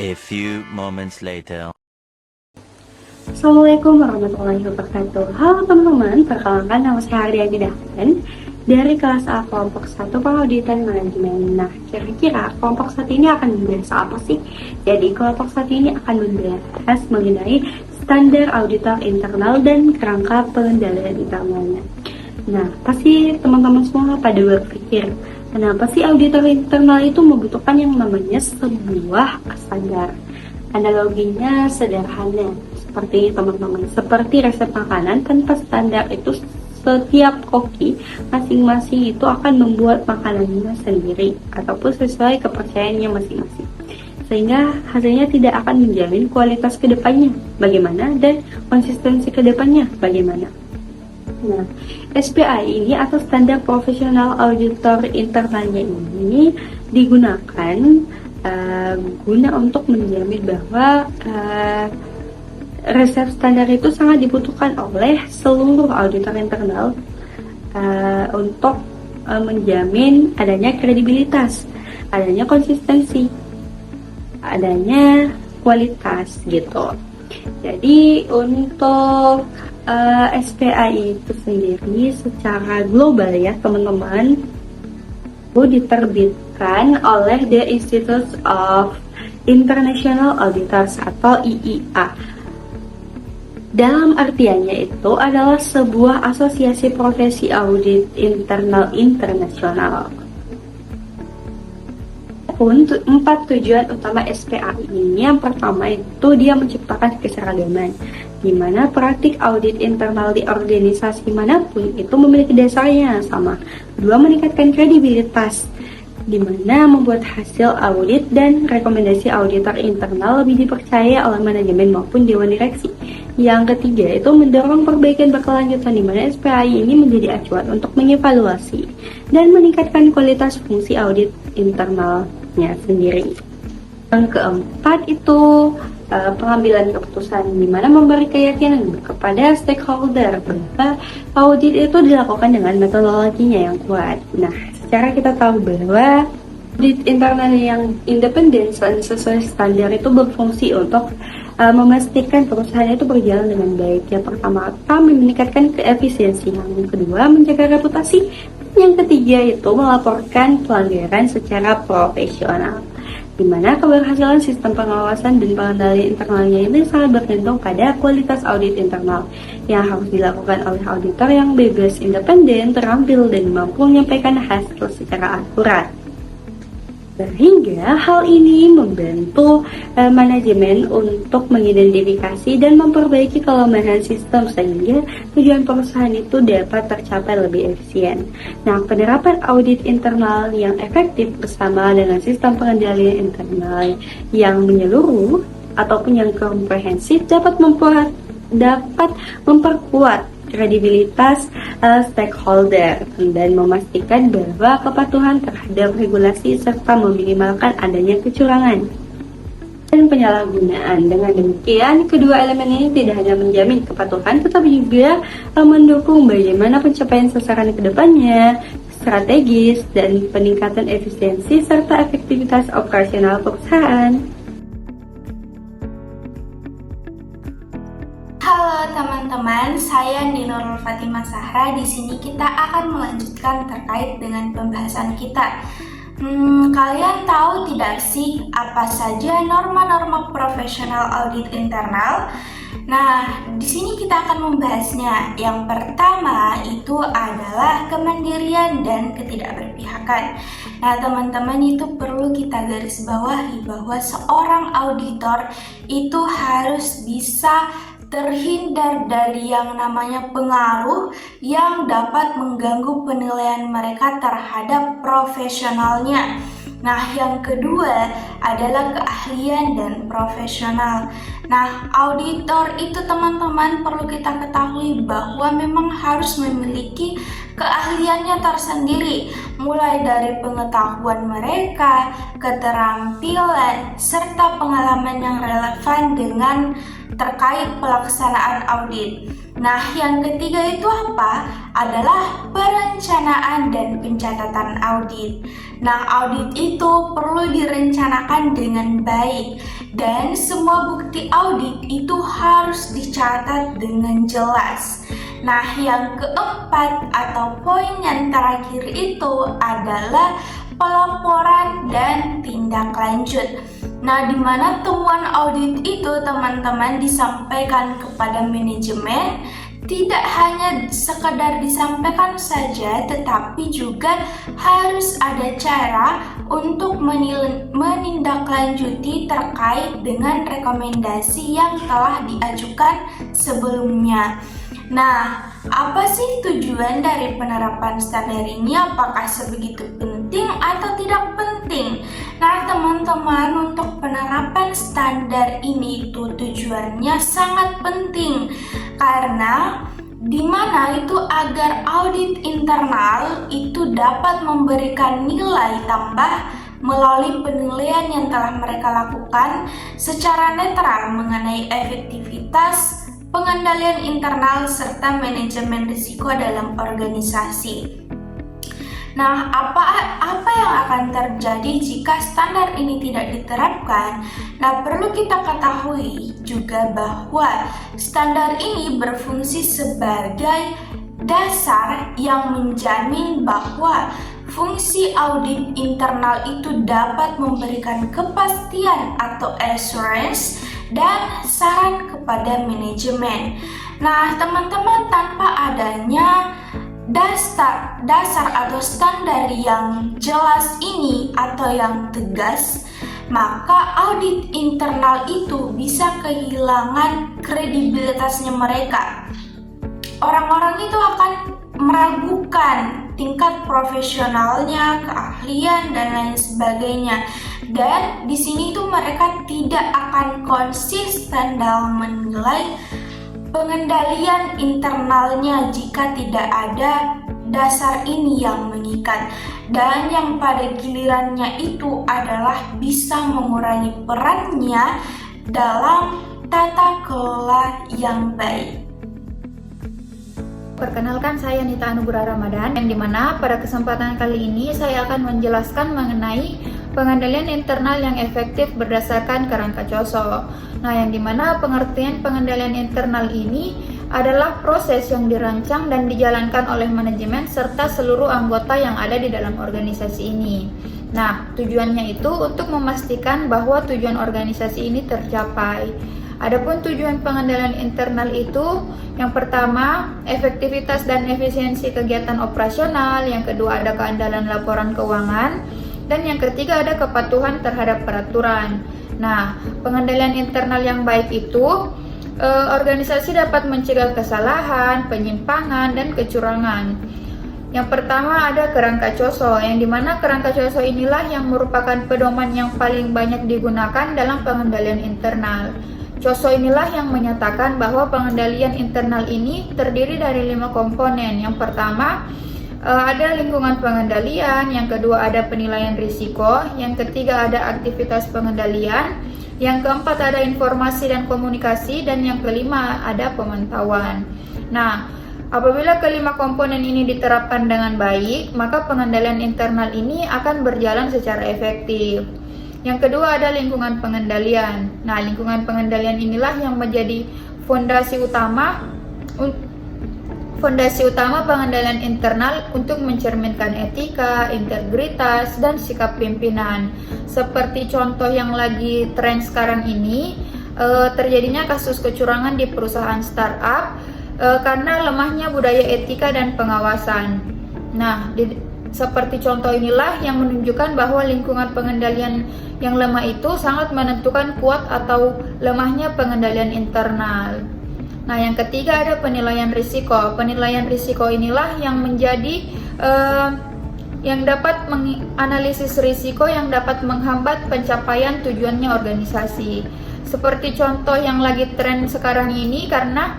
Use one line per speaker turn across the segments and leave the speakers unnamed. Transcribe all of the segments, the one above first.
A few moments later.
Assalamualaikum warahmatullahi wabarakatuh. Halo teman-teman, perkenalkan nama saya Ardiani Dahlan dari kelas A kelompok 1 Pengauditan Manajemen. Nah, kira-kira kelompok 1 ini akan membahas apa sih? Jadi kelompok 1 ini akan membahas mengenai standar auditor internal dan kerangka pengendalian internalnya. Nah, pasti teman-teman semua pada berpikir, kenapa sih auditor internal itu membutuhkan yang namanya sebuah standar? Analoginya sederhana, seperti teman-teman, seperti resep makanan tanpa standar itu setiap koki masing-masing itu akan membuat makanannya sendiri ataupun sesuai kepercayaannya masing-masing, sehingga hasilnya tidak akan menjamin kualitas kedepannya bagaimana dan konsistensi kedepannya bagaimana. Nah, SPI ini atau Standar Profesional Auditor Internalnya ini digunakan guna untuk menjamin bahwa resep standar itu sangat dibutuhkan oleh seluruh auditor internal untuk menjamin adanya kredibilitas, adanya konsistensi, adanya kualitas gitu. Jadi untuk SPI itu sendiri secara global ya teman-teman, itu diterbitkan oleh The Institute of International Auditors atau IIA. Dalam artiannya itu adalah sebuah asosiasi profesi audit internal internasional. Empat tujuan utama SPI ini, yang pertama itu dia menciptakan keseragaman, di mana praktik audit internal di organisasi manapun itu memiliki dasarnya yang sama. Kedua, meningkatkan kredibilitas, di mana membuat hasil audit dan rekomendasi auditor internal lebih dipercaya oleh manajemen maupun dewan direksi. Yang ketiga itu mendorong perbaikan berkelanjutan, di mana SPI ini menjadi acuan untuk mengevaluasi dan meningkatkan kualitas fungsi audit internalnya sendiri. Yang keempat itu pengambilan keputusan, di mana memberi keyakinan kepada stakeholder bahwa audit itu dilakukan dengan metodologinya yang kuat. Nah, secara kita tahu bahwa audit internal yang independen dan sesuai standar itu berfungsi untuk memastikan perusahaan itu berjalan dengan baik. Yang pertama, meningkatkan keefisiensi. Yang kedua, menjaga reputasi. Yang ketiga itu melaporkan pelanggaran secara profesional, di mana keberhasilan sistem pengawasan dan pengendalian internalnya ini sangat bergantung pada kualitas audit internal yang harus dilakukan oleh auditor yang bebas, independen, terampil, dan mampu menyampaikan hasil secara akurat. Sehingga hal ini membantu manajemen untuk mengidentifikasi dan memperbaiki kelemahan sistem sehingga tujuan perusahaan itu dapat tercapai lebih efisien. Nah, penerapan audit internal yang efektif bersama dengan sistem pengendalian internal yang menyeluruh ataupun yang komprehensif dapat memperkuat kredibilitas stakeholder dan memastikan bahwa kepatuhan terhadap regulasi serta meminimalkan adanya kecurangan dan penyalahgunaan. Dengan demikian, kedua elemen ini tidak hanya menjamin kepatuhan tetapi juga mendukung bagaimana pencapaian sasaran kedepannya, strategis, dan peningkatan efisiensi serta efektivitas operasional perusahaan.
Halo teman-teman, saya Nurul Fatimah Sahra. Di sini kita akan melanjutkan terkait dengan pembahasan kita. Kalian tahu tidak sih apa saja norma-norma profesional audit internal? Nah, di sini kita akan membahasnya. Yang pertama itu adalah kemandirian dan ketidakberpihakan. Nah, teman-teman, itu perlu kita garis bawahi bahwa seorang auditor itu harus bisa terhindar dari yang namanya pengaruh yang dapat mengganggu penilaian mereka terhadap profesionalnya. Nah, yang kedua adalah keahlian dan profesional. Nah, auditor itu teman-teman perlu kita ketahui bahwa memang harus memiliki keahliannya tersendiri, mulai dari pengetahuan mereka, keterampilan, serta pengalaman yang relevan dengan terkait pelaksanaan audit. Nah, yang ketiga itu apa? Adalah perencanaan dan pencatatan audit. Nah, audit itu perlu direncanakan dengan baik dan semua bukti audit itu harus dicatat dengan jelas. Nah, yang keempat atau poin yang terakhir itu adalah pelaporan dan tindak lanjut. Nah, di mana temuan audit itu teman-teman disampaikan kepada manajemen, tidak hanya sekedar disampaikan saja, tetapi juga harus ada cara untuk menindaklanjuti terkait dengan rekomendasi yang telah diajukan sebelumnya. Nah, apa sih tujuan dari penerapan standar ini? Apakah sebegitu penting atau tidak penting? Nah, teman-teman, untuk penerapan standar ini itu tujuannya sangat penting karena di mana itu agar audit internal itu dapat memberikan nilai tambah melalui penilaian yang telah mereka lakukan secara netral mengenai efektivitas pengendalian internal serta manajemen risiko dalam organisasi. Nah, apa yang akan terjadi jika standar ini tidak diterapkan? Nah, perlu kita ketahui juga bahwa standar ini berfungsi sebagai dasar yang menjamin bahwa fungsi audit internal itu dapat memberikan kepastian atau assurance dan saran kepada manajemen. Nah, teman-teman, tanpa adanya dasar atau standar yang jelas ini atau yang tegas, maka audit internal itu bisa kehilangan kredibilitasnya mereka. Orang-orang itu akan meragukan tingkat profesionalnya, keahlian, dan lain sebagainya. Dan di sini itu mereka tidak akan konsisten dalam menilai pengendalian internalnya jika tidak ada dasar ini yang mengikat. Dan yang pada gilirannya itu adalah bisa mengurangi perannya dalam tata kelola yang baik.
Perkenalkan, saya Nita Anugrah Ramadan, yang dimana pada kesempatan kali ini saya akan menjelaskan mengenai pengendalian internal yang efektif berdasarkan kerangka COSO. Nah, yang dimana pengertian pengendalian internal ini adalah proses yang dirancang dan dijalankan oleh manajemen serta seluruh anggota yang ada di dalam organisasi ini. Nah, tujuannya itu untuk memastikan bahwa tujuan organisasi ini tercapai. Adapun tujuan pengendalian internal itu, yang pertama, efektivitas dan efisiensi kegiatan operasional, yang kedua ada keandalan laporan keuangan, dan yang ketiga ada kepatuhan terhadap peraturan. Nah, pengendalian internal yang baik itu, organisasi dapat mencegah kesalahan, penyimpangan, dan kecurangan. Yang pertama ada kerangka COSO, yang dimana kerangka COSO inilah yang merupakan pedoman yang paling banyak digunakan dalam pengendalian internal. COSO inilah yang menyatakan bahwa pengendalian internal ini terdiri dari 5 komponen. Yang pertama, ada lingkungan pengendalian, yang kedua ada penilaian risiko, yang ketiga ada aktivitas pengendalian, yang keempat ada informasi dan komunikasi, dan yang kelima ada pemantauan. Nah, apabila kelima komponen ini diterapkan dengan baik, maka pengendalian internal ini akan berjalan secara efektif. Yang kedua ada lingkungan pengendalian. Nah, lingkungan pengendalian inilah yang menjadi fondasi utama pengendalian internal untuk mencerminkan etika, integritas, dan sikap pimpinan. Seperti contoh yang lagi tren sekarang ini, terjadinya kasus kecurangan di perusahaan startup karena lemahnya budaya etika dan pengawasan. Nah, seperti contoh inilah yang menunjukkan bahwa lingkungan pengendalian yang lemah itu sangat menentukan kuat atau lemahnya pengendalian internal. Nah, yang ketiga ada penilaian risiko. Penilaian risiko inilah yang menjadi yang dapat menganalisis risiko yang dapat menghambat pencapaian tujuannya organisasi. Seperti contoh yang lagi tren sekarang ini karena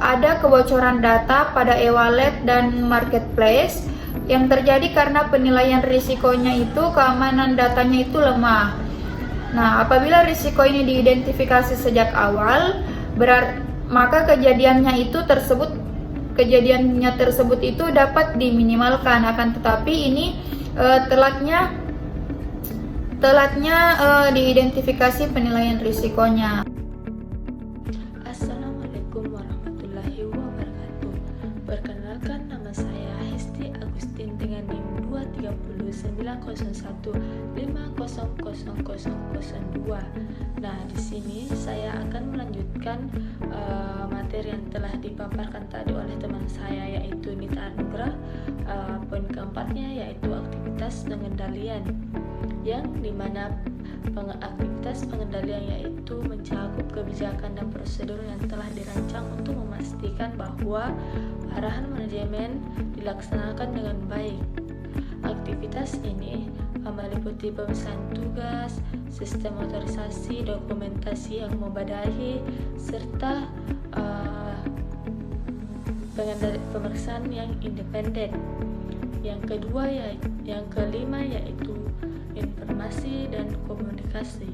ada kebocoran data pada e-wallet dan marketplace yang terjadi karena penilaian risikonya itu keamanan datanya itu lemah. Nah, apabila risiko ini diidentifikasi sejak awal, maka kejadiannya tersebut itu dapat diminimalkan. Akan tetapi ini telatnya diidentifikasi penilaian risikonya.
Assalamualaikum warahmatullahi wabarakatuh. Perkenalkan, nama saya Hesti Agustin dengan NIM 2309005000002. Nah, di sini saya akan melanjutkan materi yang telah dipaparkan tadi oleh teman saya, yaitu Nita Anugrah. Poin keempatnya yaitu aktivitas pengendalian, yang dimana aktivitas pengendalian yaitu mencakup kebijakan dan prosedur yang telah dirancang untuk memastikan bahwa arahan manajemen dilaksanakan dengan baik. Aktivitas ini meliputi pemisahan tugas, sistem otorisasi, dokumentasi yang memadai, serta pemeriksaan yang independen. Yang kelima yaitu informasi dan komunikasi,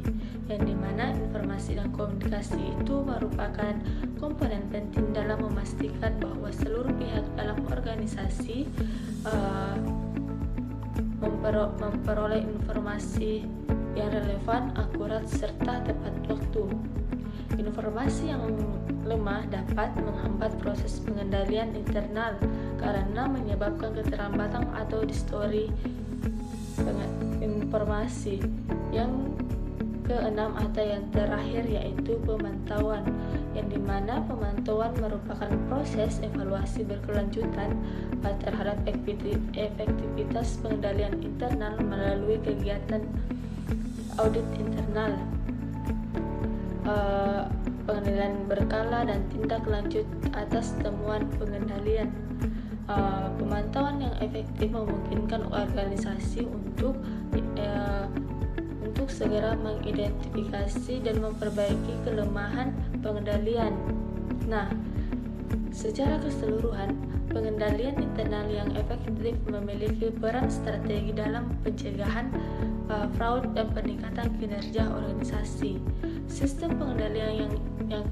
yang dimana informasi dan komunikasi itu merupakan komponen penting dalam memastikan bahwa seluruh pihak dalam organisasi memperoleh informasi yang relevan, akurat, serta tepat waktu. Informasi yang lemah dapat menghambat proses pengendalian internal karena menyebabkan keterlambatan atau distorsi informasi. Yang keenam atau yang terakhir yaitu pemantauan, yang dimana pemantauan merupakan proses evaluasi berkelanjutan terhadap efektivitas pengendalian internal melalui kegiatan audit internal, pengendalian berkala, dan tindak lanjut atas temuan pengendalian. Pemantauan yang efektif memungkinkan organisasi untuk segera mengidentifikasi dan memperbaiki kelemahan pengendalian. Nah, secara keseluruhan, pengendalian internal yang efektif memiliki peran strategi dalam pencegahan fraud dan peningkatan kinerja organisasi. Sistem pengendalian yang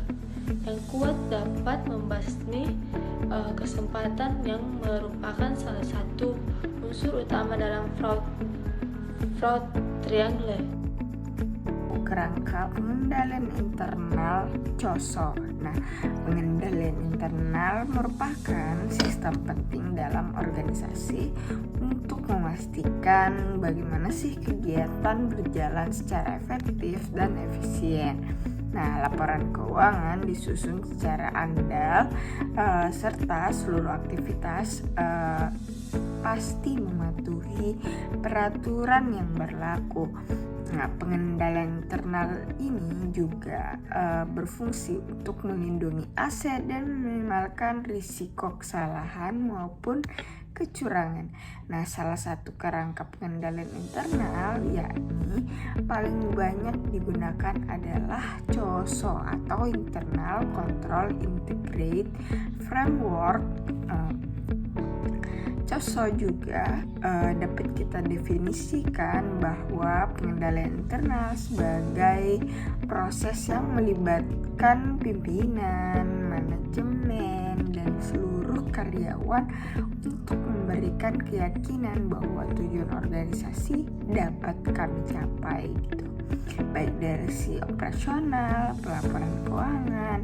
kuat dapat membasmi kesempatan yang merupakan salah satu unsur utama dalam fraud triangle.
Kerangka pengendalian internal COSO. Nah, pengendalian internal merupakan sistem penting dalam organisasi untuk memastikan bagaimana sih kegiatan berjalan secara efektif dan efisien. Nah, laporan keuangan disusun secara andal serta seluruh aktivitas pasti mematuhi peraturan yang berlaku. Nah, pengendalian internal ini juga berfungsi untuk melindungi aset dan meminimalkan risiko kesalahan maupun kecurangan. Nah, salah satu kerangka pengendalian internal yakni paling banyak digunakan adalah COSO atau Internal Control Integrate Framework. COSO juga dapat kita definisikan bahwa pengendalian internal sebagai proses yang melibatkan pimpinan, manajemen, dan seluruh karyawan untuk memberikan keyakinan bahwa tujuan organisasi dapat kami capai gitu. Baik dari sisi operasional, pelaporan keuangan,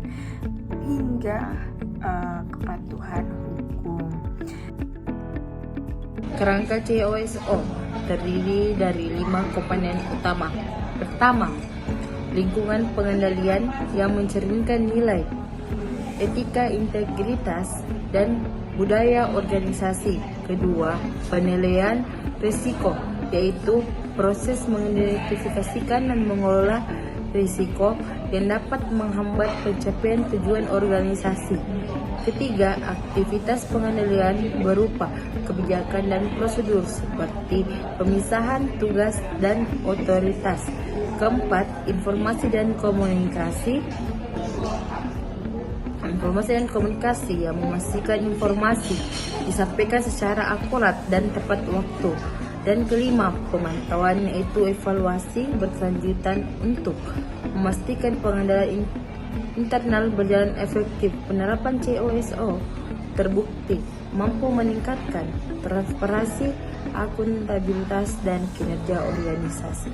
hingga kepatuhan hukum.
Kerangka COSO terdiri dari 5 komponen utama. Pertama, lingkungan pengendalian yang mencerminkan nilai, etika, integritas, dan budaya organisasi. Kedua, penilaian risiko, yaitu proses mengidentifikasikan dan mengelola risiko yang dapat menghambat pencapaian tujuan organisasi. Ketiga, aktivitas pengendalian berupa kebijakan dan prosedur seperti pemisahan tugas dan otoritas. Keempat, informasi dan komunikasi yang memastikan informasi disampaikan secara akurat dan tepat waktu. Dan kelima, pemantauan, yaitu evaluasi berkelanjutan untuk memastikan pengendalian internal berjalan efektif. Penerapan COSO terbukti mampu meningkatkan transparansi, akuntabilitas, dan kinerja organisasi.